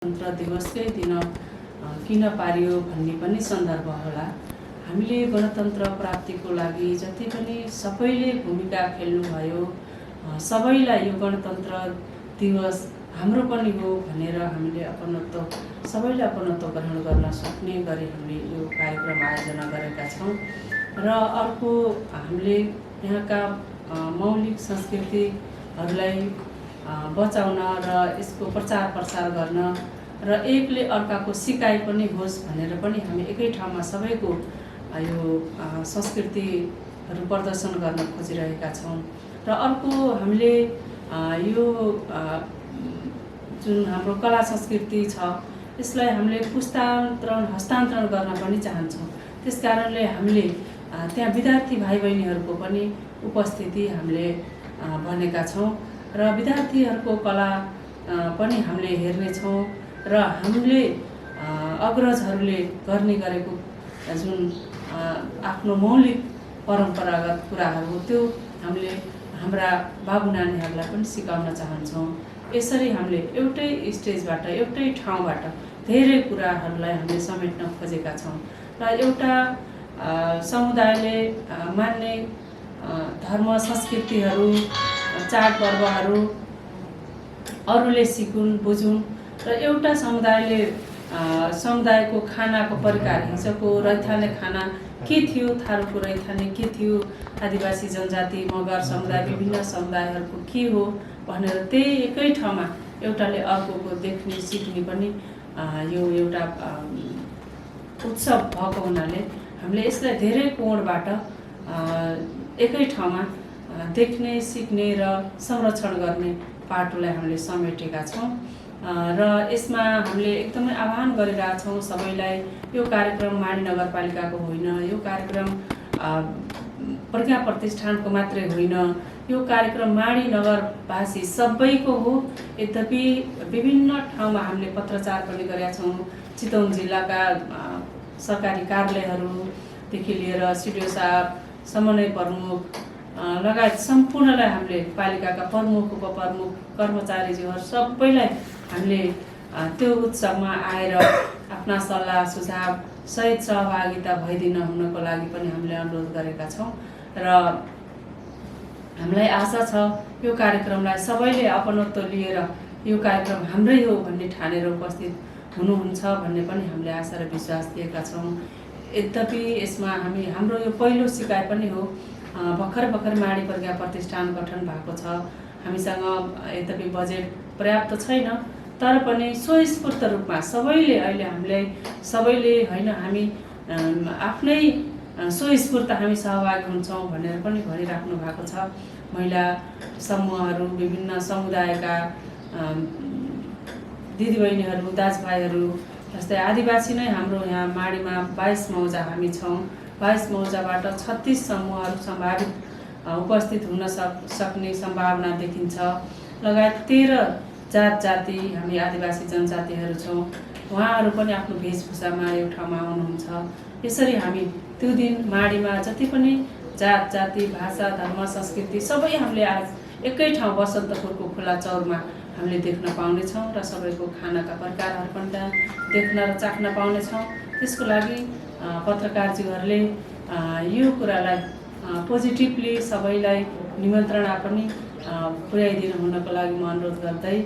गणतन्त्र दिवसकै दिन किन पारियो भन्ने पनि सन्दर्भ होला। हामीले गणतन्त्र प्राप्तिको लागि जति पनि सबैले भूमिका खेल्नुभयो, सबैलाई यो गणतन्त्र दिवस हाम्रो पनि हो भनेर हामीले सबैले अपनत्व ग्रहण गर्न सक्ने गरी हामीले यो कार्यक्रम आयोजना गरेका छौँ। र अर्को, हामीले यहाँका मौलिक संस्कृतिहरूलाई बचाउन र यसको प्रचार प्रसार गर्न र एकले अर्काको सिकाइ पनि होस् भनेर पनि हामी एकै ठाउँमा सबैको यो संस्कृतिहरू प्रदर्शन गर्न खोजिरहेका छौँ। र अर्को, हामीले यो जुन हाम्रो कला संस्कृति छ यसलाई हामीले हस्तान्तरण गर्न पनि चाहन्छौँ। त्यसकारणले हामीले त्यहाँ विद्यार्थी भाइ बहिनीहरूको पनि उपस्थिति हामीले भनेका छौँ र विद्यार्थीहरूको कला पनि हामीले हेर्नेछौँ र हामीले अग्रजहरूले गर्ने गरेको जुन आफ्नो मौलिक परम्परागत कुराहरू त्यो हामीले हाम्रा बाबु नानीहरूलाई पनि सिकाउन चाहन्छौँ। यसरी हामीले एउटै स्टेजबाट, एउटै ठाउँबाट धेरै कुराहरूलाई हामीले समेट्न खोजेका छौँ। र एउटा समुदायले मान्ने धर्म संस्कृतिहरू, चाडपर्वहरू अरूले सिकुन् बुझुन् र एउटा समुदायको खानाको परिकार, हिजोको रैथाने खाना के थियो, थारूको रैथाने के थियो, आदिवासी जनजाति मगर समुदाय विभिन्न समुदायहरूको के हो भनेर त्यही एकै ठाउँमा एउटाले अर्कोको देख्ने सिक्ने पनि यो एउटा उत्सव भएको हुनाले हामीले यसलाई धेरै कोणबाट एकै ठाउँमा देख्ने, सिक्ने र संरक्षण गर्ने पाटोलाई हामीले समेटेका छौँ। र यसमा हामीले एकदमै आह्वान गरिरहेछौँ सबैलाई। यो कार्यक्रम माडी नगरपालिकाको होइन, यो कार्यक्रम प्रज्ञा प्रतिष्ठानको मात्रै होइन, यो कार्यक्रम माडी नगरवासी सबैको हो। यद्यपि विभिन्न ठाउँमा हामीले पत्रचार पनि गरेका छौँ। चितवन जिल्लाका सरकारी कार्यालयहरूदेखि लिएर सिडिओ साहब, समन्वय प्रमुख लगायत सम्पूर्णलाई हामीले पालिकाका प्रमुख, उपप्रमुख, कर्मचारीज्यूहरू सबैलाई हामीले त्यो उत्सवमा आएर आफ्ना सल्लाह सुझाव सहित सहभागिता भइदिन हुनको लागि पनि हामीले अनुरोध गरेका छौँ। र हामीलाई आशा छ यो कार्यक्रमलाई सबैले अपनत्व लिएर यो कार्यक्रम हाम्रै हो भन्ने ठानेर उपस्थित हुनुहुन्छ भन्ने पनि हामीले आशा र विश्वास दिएका छौँ। यद्यपि यसमा हाम्रो यो पहिलो सिकाइ पनि हो। भर्खर माडी प्रज्ञा प्रतिष्ठान गठन भएको छ। हामीसँग यद्यपि बजेट पर्याप्त छैन, तर पनि स्वस्फूर्त रूपमा सबैले सबैले होइन, हामी आफ्नै स्वस्फूर्त हामी सहभागी हुन्छौँ भनेर पनि भनिराख्नु भएको छ। महिला समूहहरू, विभिन्न समुदायका दिदीबहिनीहरू, दाजुभाइहरू, जस्तै आदिवासी नै हाम्रो यहाँ माडीमा 22 मौजा हामी छौँ। 22 मौजाबाट 36 समूहहरू सम्भावित उपस्थित हुन सक्ने सम्भावना देखिन्छ। लगायत 13 जात जाति हामी आदिवासी जनजातिहरू छौँ। उहाँहरू पनि आफ्नो वेशभूषामा यो ठाउँमा आउनुहुन्छ। यसरी हामी त्यो दिन माडीमा जति पनि जात जाति, भाषा, धर्म, संस्कृति सबै हामीले आज एकै ठाउँ बसन्तपुरको खुला चौरमा हामीले देख्न पाउनेछौँ र सबैको खानाका प्रकारहरू पनि त्यहाँ देख्न र चाख्न पाउनेछौँ। त्यसको लागि पत्रकारज्यूहरूले यो कुरालाई पोजिटिभली सबैलाई निमन्त्रणा पनि पुर्याइदिनु हुनको लागि म अनुरोध गर्दै